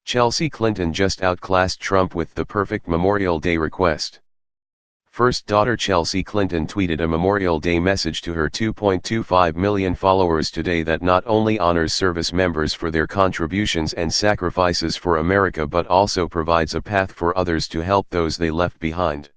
Chelsea Clinton just outclassed Trump with the perfect Memorial Day request. First daughter Chelsea Clinton tweeted a Memorial Day message to her 2.25 million followers today that not only honors service members for their contributions and sacrifices for America but also provides a path for others to help those they left behind.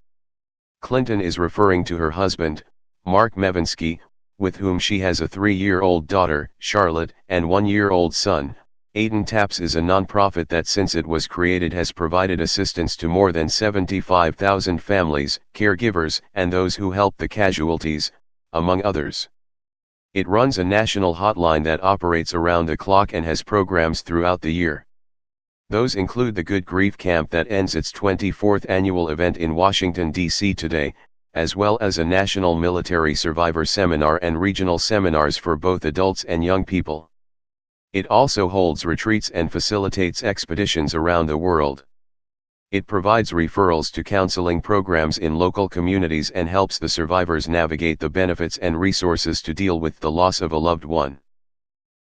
Clinton is referring to her husband, Marc Mezvinsky, with whom she has a 3-year-old daughter, Charlotte, and 1-year-old son, Aidan. TAPS is a non-profit that since it was created has provided assistance to more than 75,000 families, caregivers, and those who help the casualties, among others. It runs a national hotline that operates around the clock and has programs throughout the year. Those include the Good Grief Camp that ends its 24th annual event in Washington, D.C. today, as well as a national military survivor seminar and regional seminars for both adults and young people. It also holds retreats and facilitates expeditions around the world. It provides referrals to counseling programs in local communities and helps the survivors navigate the benefits and resources to deal with the loss of a loved one.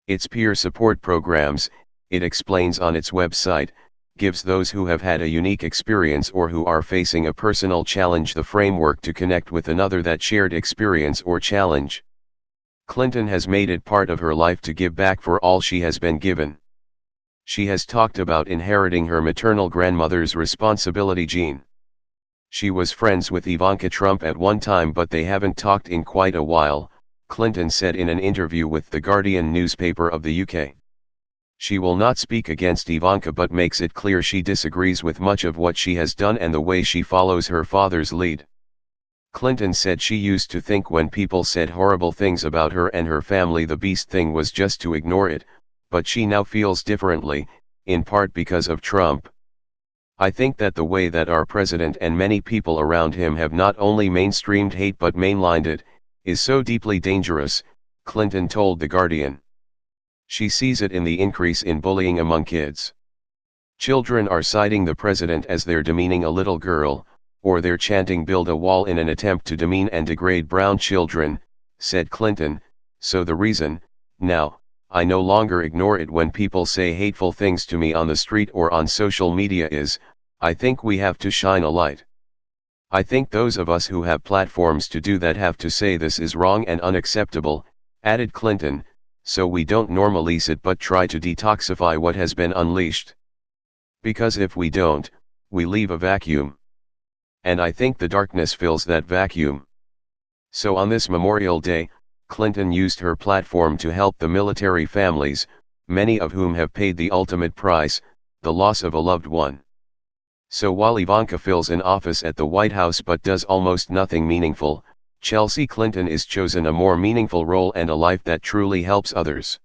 Its peer support programs, it explains on its website, gives those who have had a unique experience or who are facing a personal challenge the framework to connect with another that shared experience or challenge. Clinton has made it part of her life to give back for all she has been given. She has talked about inheriting her maternal grandmother's responsibility gene. She was friends with Ivanka Trump at one time but they haven't talked in quite a while, Clinton said in an interview with The Guardian newspaper of the UK. She will not speak against Ivanka but makes it clear she disagrees with much of what she has done and the way she follows her father's lead. Clinton said she used to think when people said horrible things about her and her family the beast thing was just to ignore it, but she now feels differently, in part because of Trump. I think that the way that our president and many people around him have not only mainstreamed hate but mainlined it, is so deeply dangerous, Clinton told The Guardian. She sees it in the increase in bullying among kids. Children are citing the president as they're demeaning a little girl, or they're chanting "build a wall" in an attempt to demean and degrade brown children, said Clinton. So the reason, now, I no longer ignore it when people say hateful things to me on the street or on social media is, I think we have to shine a light. I think those of us who have platforms to do that have to say this is wrong and unacceptable, added Clinton, so we don't normalize it but try to detoxify what has been unleashed. Because if we don't, we leave a vacuum. And I think the darkness fills that vacuum. So on this Memorial Day, Clinton used her platform to help the military families, many of whom have paid the ultimate price, the loss of a loved one. So while Ivanka fills an office at the White House but does almost nothing meaningful, Chelsea Clinton is chosen a more meaningful role and a life that truly helps others.